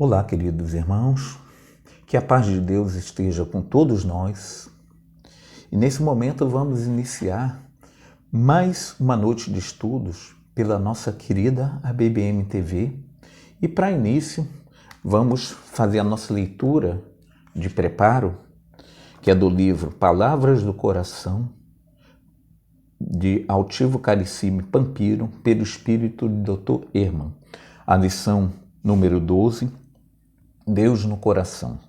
Olá, queridos irmãos, que a paz de Deus esteja com todos nós. E nesse momento vamos iniciar mais uma noite de estudos pela nossa querida ABBM TV. E para início, vamos fazer a nossa leitura de preparo, que é do livro Palavras do Coração, de Altivo Carissime Pampiro, pelo espírito de Dr. Hermann. A lição número 12, Deus no coração.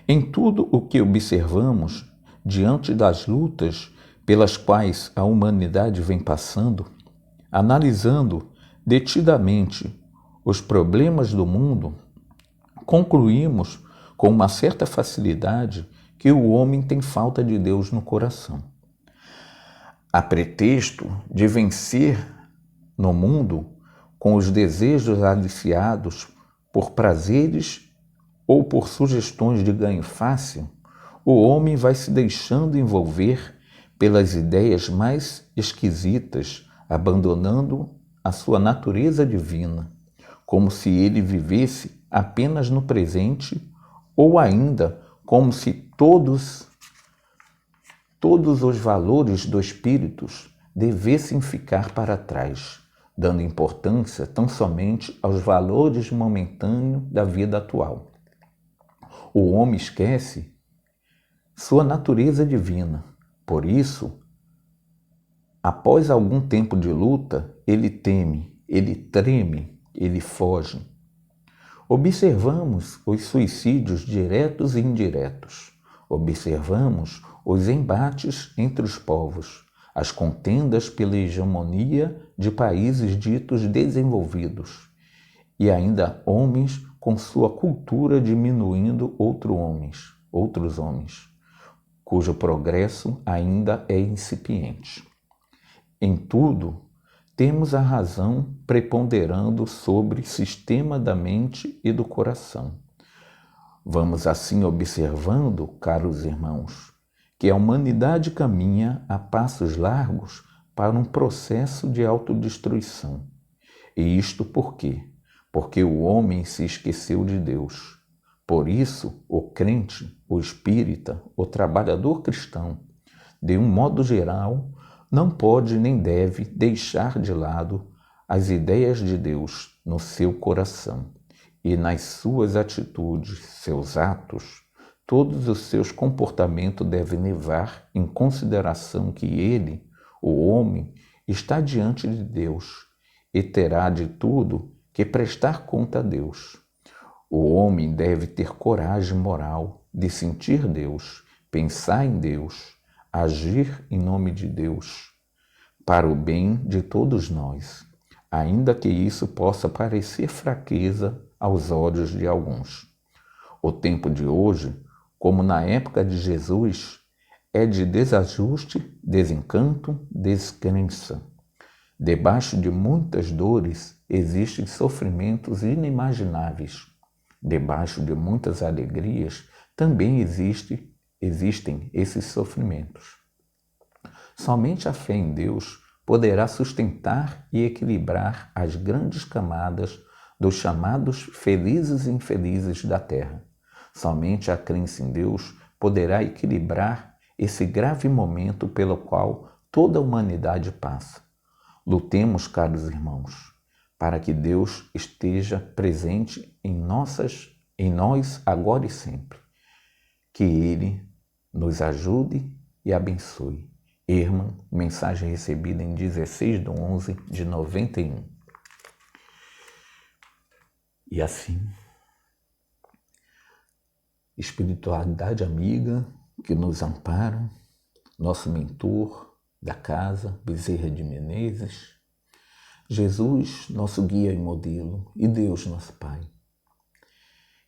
Em tudo o que observamos, diante das lutas pelas quais a humanidade vem passando, analisando detidamente os problemas do mundo, concluímos com uma certa facilidade que o homem tem falta de Deus no coração. A pretexto de vencer no mundo com os desejos aliciados por prazeres ou por sugestões de ganho fácil, o homem vai se deixando envolver pelas ideias mais esquisitas, abandonando a sua natureza divina, como se ele vivesse apenas no presente ou ainda como se todos os valores do espírito devessem ficar para trás, dando importância tão somente aos valores momentâneos da vida atual. O homem esquece sua natureza divina. Por isso, após algum tempo de luta, ele teme, ele treme, ele foge. Observamos os suicídios diretos e indiretos. Observamos os embates entre os povos, as contendas pela hegemonia de países ditos desenvolvidos, e ainda homens com sua cultura diminuindo outros homens, cujo progresso ainda é incipiente. Em tudo, temos a razão preponderando sobre o sistema da mente e do coração. Vamos assim observando, caros irmãos, que a humanidade caminha a passos largos para um processo de autodestruição. E isto por quê? Porque o homem se esqueceu de Deus. Por isso, o crente, o espírita, o trabalhador cristão, de um modo geral, não pode nem deve deixar de lado as ideias de Deus no seu coração e nas suas atitudes, seus atos. Todos os seus comportamentos devem levar em consideração que ele, o homem, está diante de Deus e terá de tudo que prestar conta a Deus. O homem deve ter coragem moral de sentir Deus, pensar em Deus, agir em nome de Deus, para o bem de todos nós, ainda que isso possa parecer fraqueza aos olhos de alguns. O tempo de hoje, como na época de Jesus, é de desajuste, desencanto, descrença. Debaixo de muitas dores existem sofrimentos inimagináveis. Debaixo de muitas alegrias também existem esses sofrimentos. Somente a fé em Deus poderá sustentar e equilibrar as grandes camadas dos chamados felizes e infelizes da terra. Somente a crença em Deus poderá equilibrar esse grave momento pelo qual toda a humanidade passa. Lutemos, caros irmãos, para que Deus esteja presente em nós agora e sempre. Que Ele nos ajude e abençoe. Hermann, mensagem recebida em 16/11/91. E assim, espiritualidade amiga que nos ampara, nosso mentor da casa, Bezerra de Menezes, Jesus, nosso guia e modelo, e Deus, nosso Pai.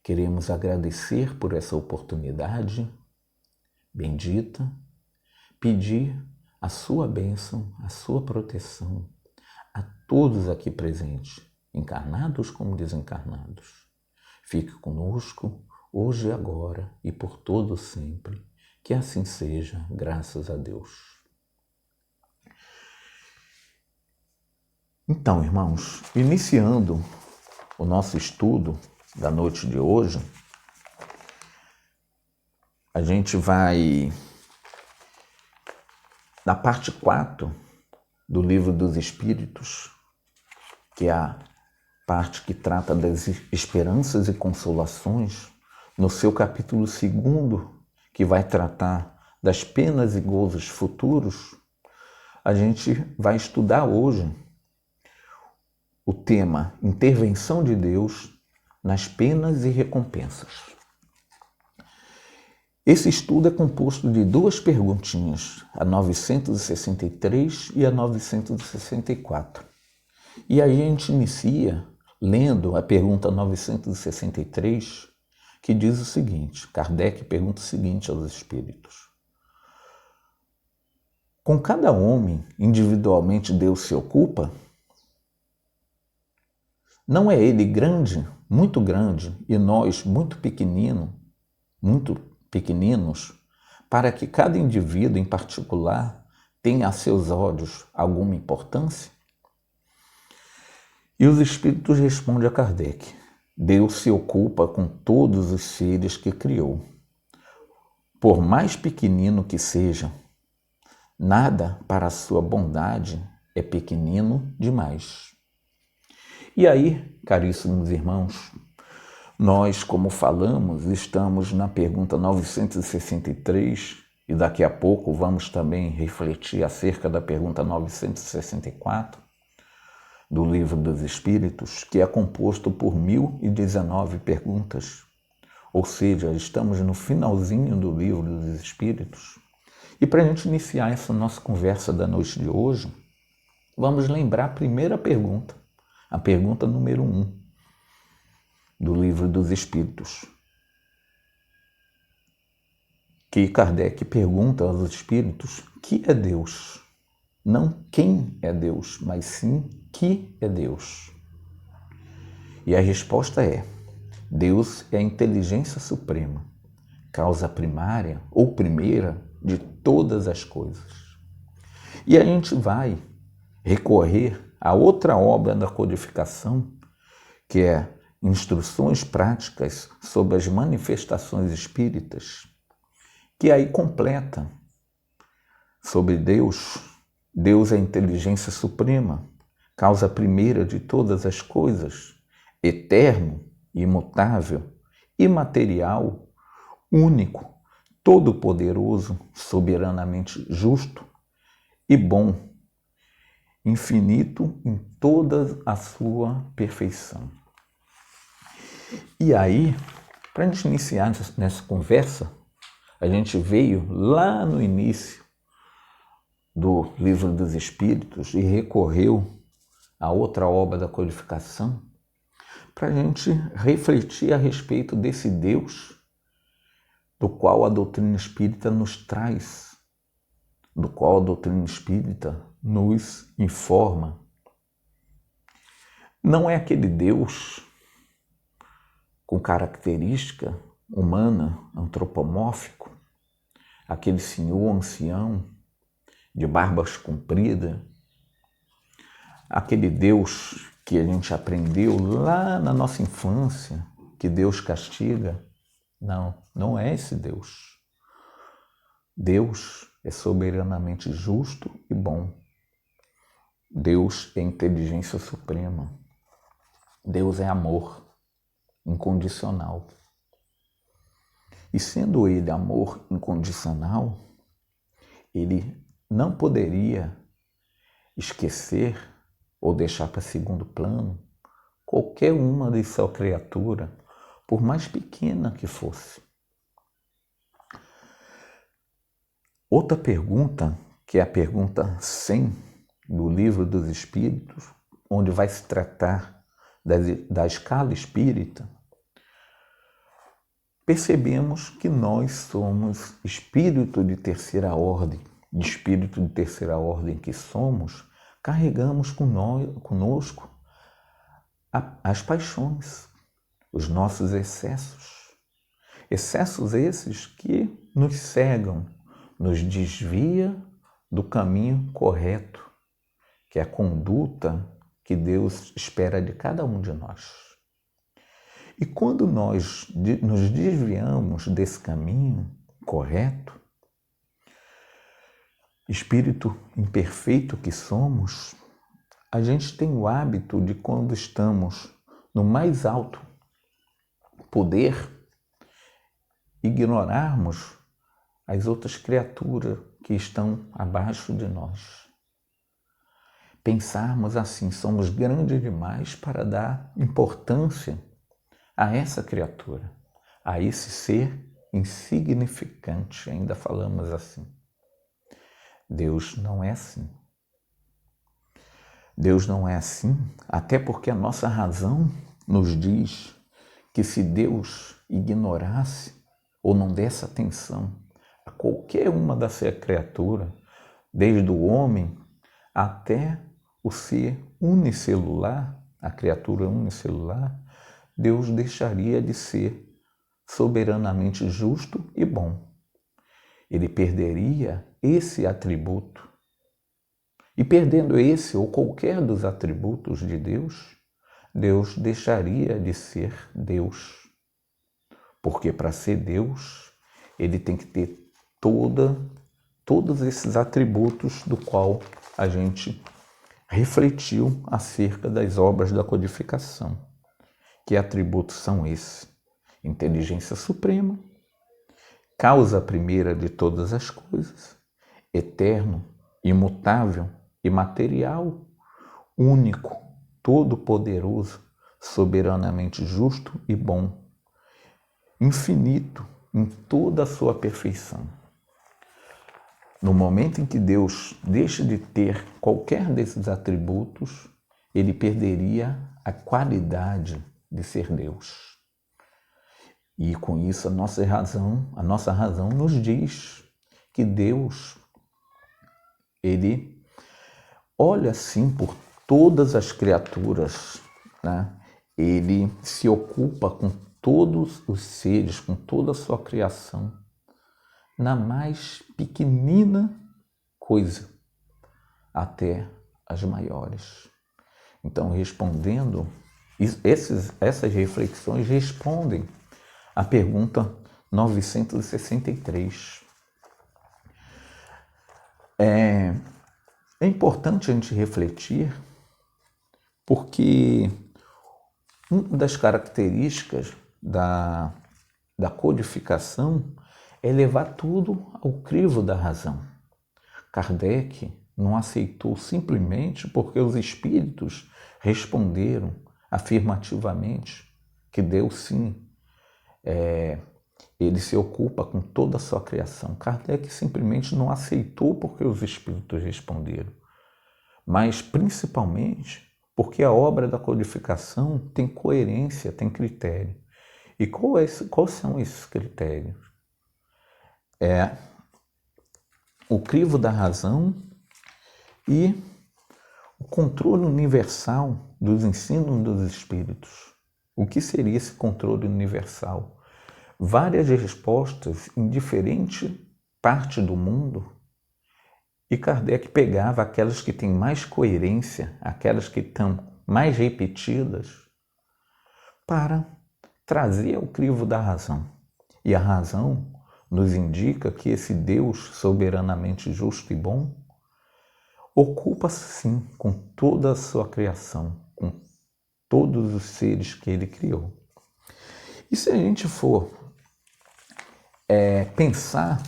Queremos agradecer por essa oportunidade bendita, pedir a sua bênção, a sua proteção a todos aqui presentes, encarnados como desencarnados. Fique conosco hoje e agora e por todo sempre. Que assim seja, graças a Deus. Então, irmãos, iniciando o nosso estudo da noite de hoje, a gente vai na parte 4 do Livro dos Espíritos, que é a parte que trata das esperanças e consolações, no seu capítulo 2º, que vai tratar das penas e gozos futuros. A gente vai estudar hoje o tema Intervenção de Deus nas penas e recompensas. Esse estudo é composto de 2 perguntinhas, a 963 e a 964. E aí a gente inicia lendo a pergunta 963, que diz o seguinte: Kardec pergunta o seguinte aos espíritos: com cada homem individualmente Deus se ocupa? Não é ele grande, e nós muito pequeninos, para que cada indivíduo em particular tenha a seus olhos alguma importância? E os espíritos respondem a Kardec: Deus se ocupa com todos os seres que criou. Por mais pequenino que seja, nada para a sua bondade é pequenino demais. E aí, caríssimos irmãos, nós, como falamos, estamos na pergunta 963 e daqui a pouco vamos também refletir acerca da pergunta 964 do Livro dos Espíritos, que é composto por 1019 perguntas. Ou seja, estamos no finalzinho do Livro dos Espíritos. E para a gente iniciar essa nossa conversa da noite de hoje, vamos lembrar a primeira pergunta, a pergunta número 1 do Livro dos Espíritos, que Kardec pergunta aos espíritos: que é Deus? Não quem é Deus, mas sim que é Deus. E a resposta é: Deus é a inteligência suprema, causa primária ou primeira de todas as coisas. E a gente vai recorrer a outra obra da codificação, que é Instruções Práticas sobre as Manifestações Espíritas, que aí completa sobre Deus. Deus é a inteligência suprema, causa primeira de todas as coisas, eterno, imutável, imaterial, único, todo-poderoso, soberanamente justo e bom, infinito em toda a sua perfeição. E aí, para a gente iniciar nessa conversa, a gente veio lá no início do Livro dos Espíritos e recorreu a outra obra da codificação para a gente refletir a respeito desse Deus do qual a doutrina espírita nos traz, do qual a doutrina espírita nos informa. Não é aquele Deus com característica humana, antropomórfico, aquele senhor ancião de barbas compridas, aquele Deus que a gente aprendeu lá na nossa infância, que Deus castiga. Não, não é esse Deus. Deus é soberanamente justo e bom. Deus é inteligência suprema. Deus é amor incondicional. E sendo ele amor incondicional, ele não poderia esquecer ou deixar para segundo plano qualquer uma de sua criatura, por mais pequena que fosse. Outra pergunta, que é a pergunta 100 do Livro dos Espíritos, onde vai se tratar da escala espírita, percebemos que nós somos espírito de terceira ordem. De espírito de terceira ordem que somos, carregamos conosco as paixões, os nossos excessos. Excessos esses que nos cegam, nos desvia do caminho correto, que é a conduta que Deus espera de cada um de nós. E quando nós nos desviamos desse caminho correto, espírito imperfeito que somos, a gente tem o hábito de, quando estamos no mais alto poder, ignorarmos as outras criaturas que estão abaixo de nós. Pensarmos assim, somos grandes demais para dar importância a essa criatura, a esse ser insignificante, ainda falamos assim. Deus não é assim. Deus não é assim, até porque a nossa razão nos diz que se Deus ignorasse ou não desse atenção a qualquer uma dessa criatura, desde o homem até o ser unicelular, a criatura unicelular, Deus deixaria de ser soberanamente justo e bom. Ele perderia esse atributo. E perdendo esse ou qualquer dos atributos de Deus, Deus deixaria de ser Deus. Porque para ser Deus, ele tem que ter todos esses atributos do qual a gente refletiu acerca das obras da codificação. Que atributos são esses? Inteligência suprema, causa primeira de todas as coisas, eterno, imutável, imaterial, único, todo-poderoso, soberanamente justo e bom, infinito em toda a sua perfeição. No momento em que Deus deixa de ter qualquer desses atributos, ele perderia a qualidade de ser Deus. E com isso a nossa razão nos diz que Deus, ele olha assim por todas as criaturas, né? Ele se ocupa com todos os seres, com toda a sua criação, na mais pequenina coisa, até as maiores. Então, respondendo, essas reflexões respondem à pergunta 963. É importante a gente refletir, porque uma das características da codificação é levar tudo ao crivo da razão. Kardec não aceitou simplesmente porque os espíritos responderam afirmativamente que Deus sim, ele se ocupa com toda a sua criação. Kardec simplesmente não aceitou porque os espíritos responderam, mas principalmente porque a obra da codificação tem coerência, tem critério. E quais são esses critérios? O crivo da razão e o controle universal dos ensinos dos espíritos. O que seria esse controle universal? Várias respostas em diferentes partes do mundo, e Kardec pegava aquelas que têm mais coerência, aquelas que estão mais repetidas, para trazer ao crivo da razão. E a razão nos indica que esse Deus soberanamente justo e bom ocupa-se sim com toda a sua criação, com todos os seres que ele criou. E se a gente for pensar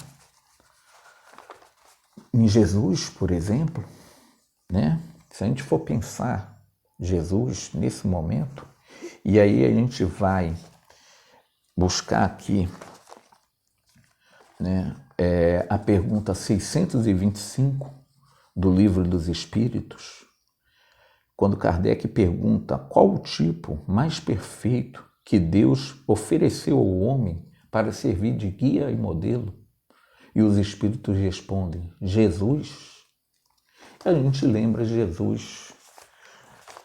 em Jesus, por exemplo, né? Se a gente for pensar Jesus nesse momento, e aí a gente vai buscar aqui, né, a pergunta 625 do Livro dos Espíritos, quando Kardec pergunta qual o tipo mais perfeito que Deus ofereceu ao homem para servir de guia e modelo, e os Espíritos respondem, Jesus. A gente lembra Jesus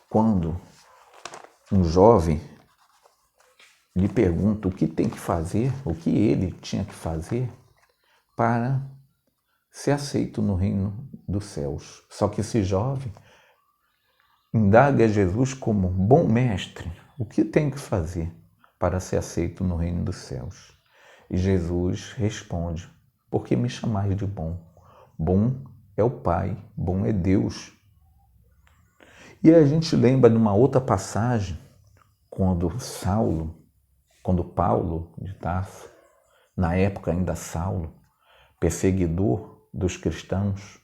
quando um jovem lhe pergunta o que tem que fazer, o que ele tinha que fazer para ser aceito no reino dos céus. Só que esse jovem indaga a Jesus como bom mestre, o que tem que fazer para ser aceito no reino dos céus. E Jesus responde: por que me chamais de bom? Bom é o Pai, bom é Deus. E a gente lembra de uma outra passagem, quando Paulo de Tarso, na época ainda Saulo, perseguidor dos cristãos,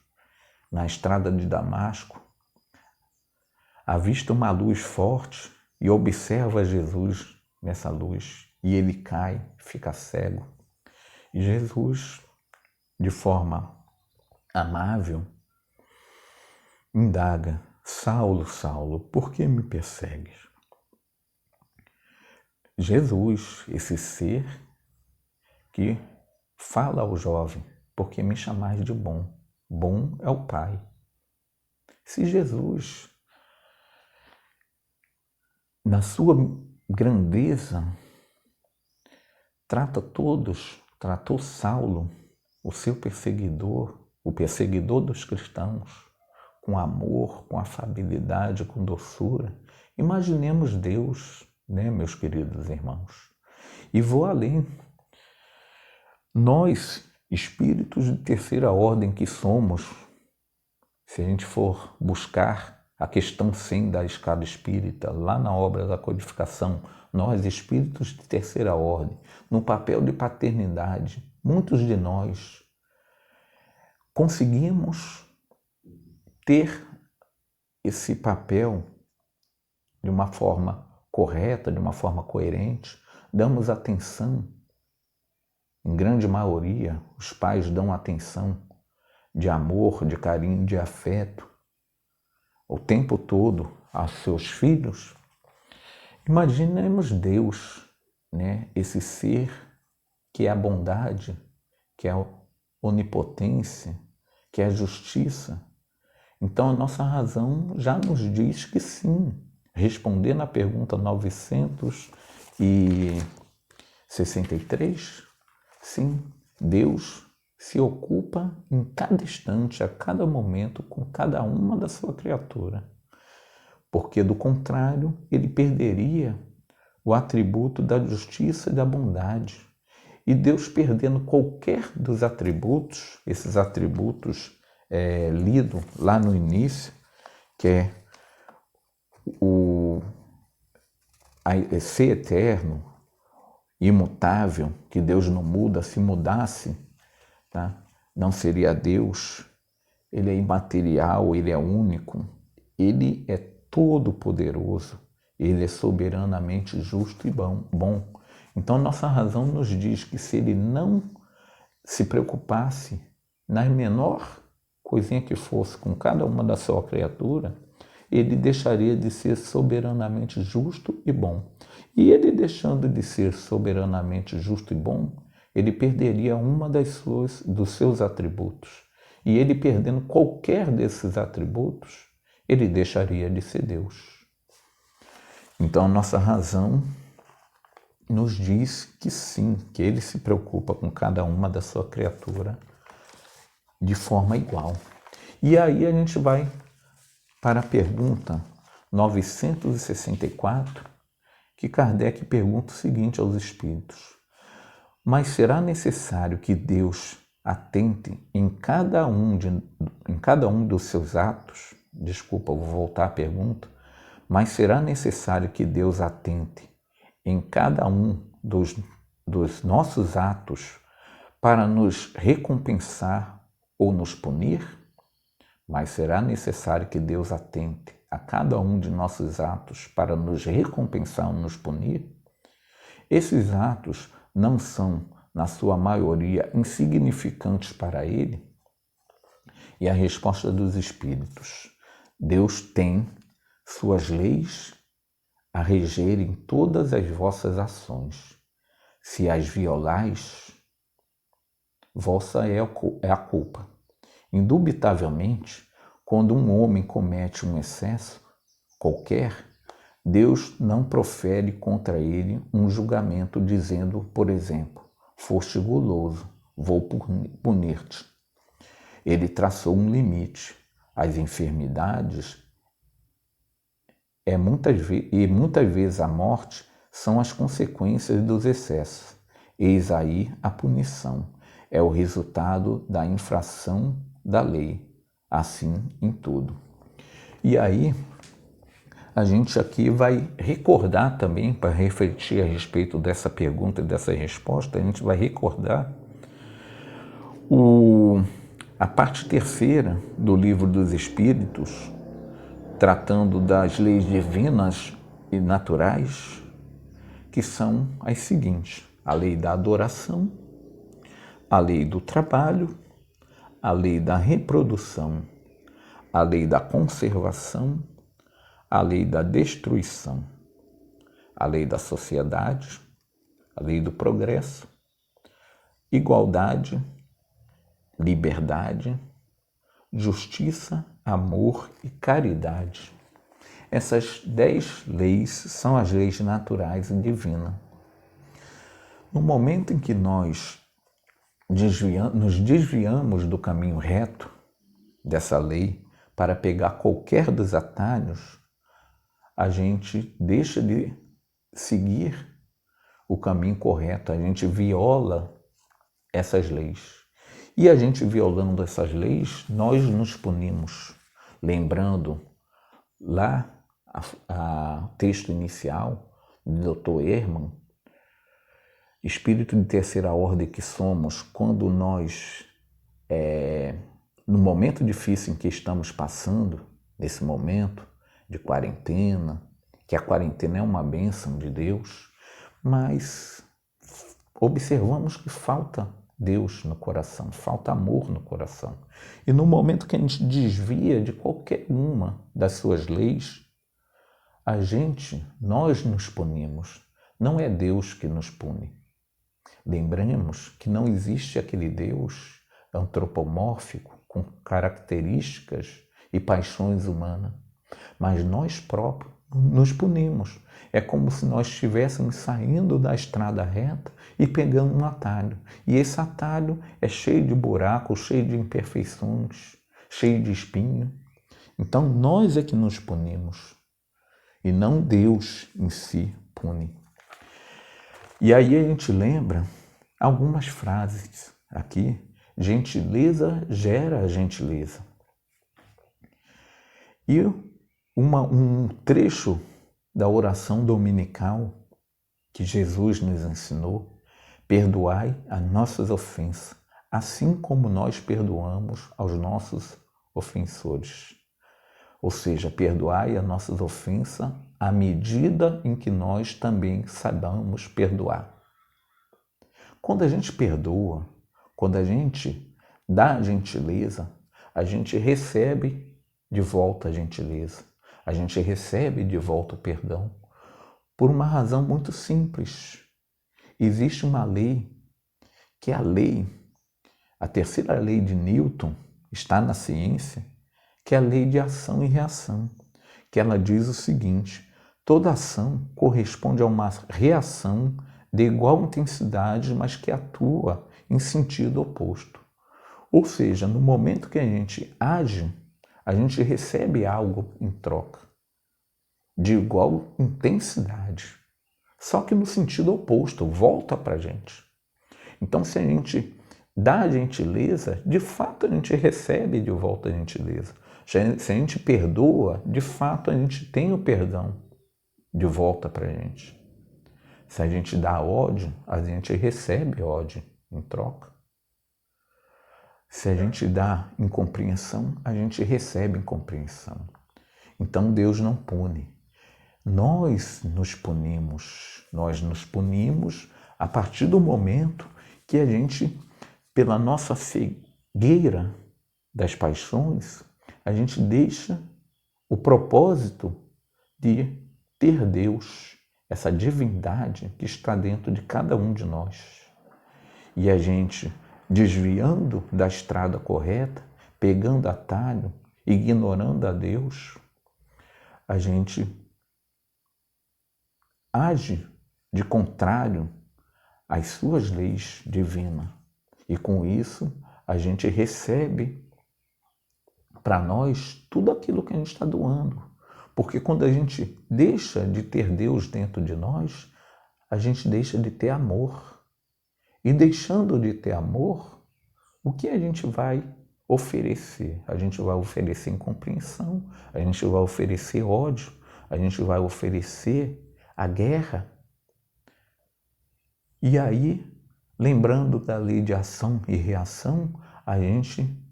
na estrada de Damasco, avista uma luz forte e observa Jesus nessa luz. E ele cai, fica cego. E Jesus, de forma amável, indaga: Saulo, Saulo, por que me persegues? Jesus, esse ser que fala ao jovem: por que me chamais de bom? Bom é o Pai. Se Jesus, na sua grandeza, tratou Saulo, o seu perseguidor, o perseguidor dos cristãos, com amor, com afabilidade, com doçura. Imaginemos Deus, né, meus queridos irmãos? E vou além. Nós, espíritos de terceira ordem que somos, se a gente for buscar a questão 100 da escada espírita, lá na obra da codificação, nós, espíritos de terceira ordem, no papel de paternidade, muitos de nós conseguimos ter esse papel de uma forma correta, de uma forma coerente, damos atenção, em grande maioria, os pais dão atenção de amor, de carinho, de afeto, o tempo todo aos seus filhos. Imaginemos Deus, né? Esse ser que é a bondade, que é a onipotência, que é a justiça. Então a nossa razão já nos diz que sim. Respondendo à pergunta 963, sim, Deus se ocupa em cada instante, a cada momento, com cada uma da sua criatura. Porque, do contrário, ele perderia o atributo da justiça e da bondade. E Deus, perdendo qualquer dos atributos, esses atributos lido lá no início, que é ser eterno, imutável, que Deus não muda, se mudasse, tá? Não seria Deus. Ele é imaterial, ele é único, ele é todo-poderoso, ele é soberanamente justo e bom. Então nossa razão nos diz que se ele não se preocupasse na menor coisinha que fosse com cada uma da sua criatura, ele deixaria de ser soberanamente justo e bom. E ele deixando de ser soberanamente justo e bom, ele perderia uma dos seus atributos. E ele perdendo qualquer desses atributos, ele deixaria de ser Deus. Então, nossa razão nos diz que sim, que ele se preocupa com cada uma da sua criatura de forma igual. E aí a gente vai para a pergunta 964, que Kardec pergunta o seguinte aos espíritos: mas será necessário que Deus atente em cada um dos seus atos? Desculpa, vou voltar à pergunta. Mas será necessário que Deus atente em cada um dos nossos atos para nos recompensar ou nos punir? Mas será necessário que Deus atente a cada um de nossos atos para nos recompensar ou nos punir? Esses atos não são, na sua maioria, insignificantes para Ele? E a resposta dos espíritos: Deus tem suas leis a regerem todas as vossas ações. Se as violais, vossa é a culpa. Indubitavelmente, quando um homem comete um excesso qualquer, Deus não profere contra ele um julgamento dizendo, por exemplo, foste guloso, vou punir-te. Ele traçou um limite. As enfermidades muitas vezes a morte são as consequências dos excessos. Eis aí a punição. É o resultado da infração da lei. Assim em tudo. E aí, a gente aqui vai recordar também, para refletir a respeito dessa pergunta e dessa resposta, a gente vai recordar a parte terceira do Livro dos Espíritos, tratando das leis divinas e naturais, que são as seguintes: a lei da adoração, a lei do trabalho, a lei da reprodução, a lei da conservação, a lei da destruição, a lei da sociedade, a lei do progresso, igualdade, liberdade, justiça, amor e caridade. Essas 10 leis são as leis naturais e divinas. No momento em que nós nos desviamos do caminho reto dessa lei para pegar qualquer dos atalhos, a gente deixa de seguir o caminho correto, a gente viola essas leis. E a gente violando essas leis, nós nos punimos. Lembrando lá o texto inicial do Dr. Hermann, espírito de terceira ordem que somos, quando nós, no momento difícil em que estamos passando, nesse momento de quarentena, que a quarentena é uma bênção de Deus, mas observamos que falta Deus no coração, falta amor no coração. E no momento que a gente desvia de qualquer uma das suas leis, nós nos punimos. Não é Deus que nos pune. Lembremos que não existe aquele Deus antropomórfico com características e paixões humanas, mas nós próprios nos punimos. É como se nós estivéssemos saindo da estrada reta e pegando um atalho. E esse atalho é cheio de buracos, cheio de imperfeições, cheio de espinho. Então nós é que nos punimos e não Deus em si pune. E aí a gente lembra algumas frases aqui. Gentileza gera gentileza. E um trecho da oração dominical que Jesus nos ensinou: perdoai as nossas ofensas, assim como nós perdoamos aos nossos ofensores. Ou seja, perdoai as nossas ofensas à medida em que nós também saibamos perdoar. Quando a gente perdoa, quando a gente dá gentileza, a gente recebe de volta a gentileza. A gente recebe de volta o perdão por uma razão muito simples. Existe uma lei, que é a terceira lei de Newton, está na ciência, que é a lei de ação e reação, que ela diz o seguinte: toda ação corresponde a uma reação de igual intensidade, mas que atua em sentido oposto. Ou seja, no momento que a gente age, a gente recebe algo em troca, de igual intensidade, só que no sentido oposto, volta para a gente. Então, se a gente dá a gentileza, de fato a gente recebe de volta a gentileza. Se a gente perdoa, de fato a gente tem o perdão de volta para a gente. Se a gente dá ódio, a gente recebe ódio em troca. Se a gente dá incompreensão, a gente recebe incompreensão. Então Deus não pune. Nós nos punimos a partir do momento que a gente, pela nossa cegueira das paixões, a gente deixa o propósito de ter Deus, essa divindade que está dentro de cada um de nós. E a gente, desviando da estrada correta, pegando atalho, ignorando a Deus, a gente age de contrário às suas leis divinas. E com isso, a gente recebe para nós tudo aquilo que a gente está doando. Porque quando a gente deixa de ter Deus dentro de nós, a gente deixa de ter amor. E deixando de ter amor, o que a gente vai oferecer? A gente vai oferecer incompreensão, a gente vai oferecer ódio, a gente vai oferecer a guerra. E aí, lembrando da lei de ação e reação, a gente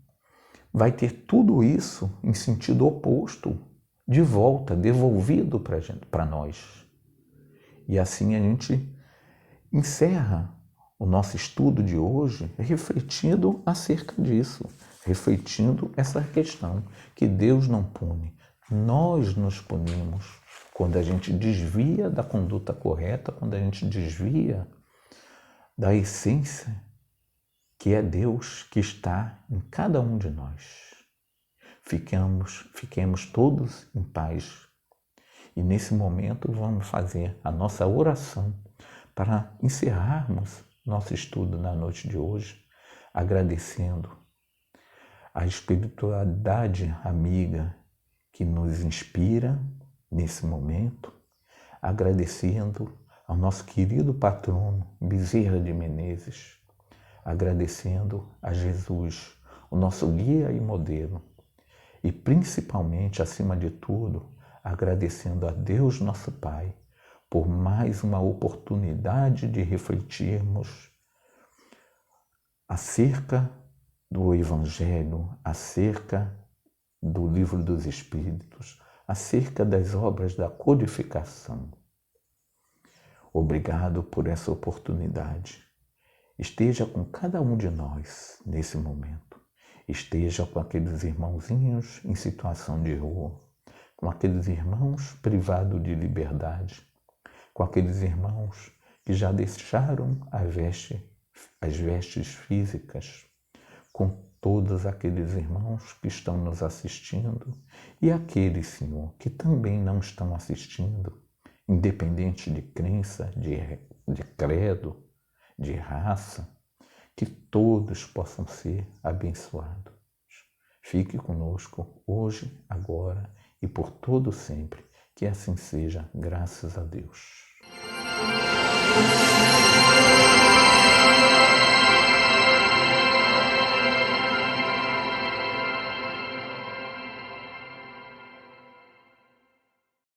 vai ter tudo isso em sentido oposto, de volta, devolvido para nós. E assim a gente encerra o nosso estudo de hoje refletindo acerca disso, refletindo essa questão que Deus não pune. Nós nos punimos quando a gente desvia da conduta correta, quando a gente desvia da essência que é Deus que está em cada um de nós. Fiquemos todos em paz. E nesse momento vamos fazer a nossa oração para encerrarmos nosso estudo na noite de hoje, agradecendo a espiritualidade amiga que nos inspira nesse momento, agradecendo ao nosso querido patrono Bezerra de Menezes, agradecendo a Jesus, o nosso guia e modelo, e principalmente, acima de tudo, agradecendo a Deus nosso Pai por mais uma oportunidade de refletirmos acerca do Evangelho, acerca do Livro dos Espíritos, acerca das obras da codificação. Obrigado por essa oportunidade. Esteja com cada um de nós nesse momento. Esteja com aqueles irmãozinhos em situação de rua, com aqueles irmãos privados de liberdade, com aqueles irmãos que já deixaram as vestes físicas, com todos aqueles irmãos que estão nos assistindo e aqueles, Senhor, que também não estão assistindo, independente de crença, de credo, de raça, que todos possam ser abençoados. Fique conosco hoje, agora e por todo sempre. Que assim seja, graças a Deus.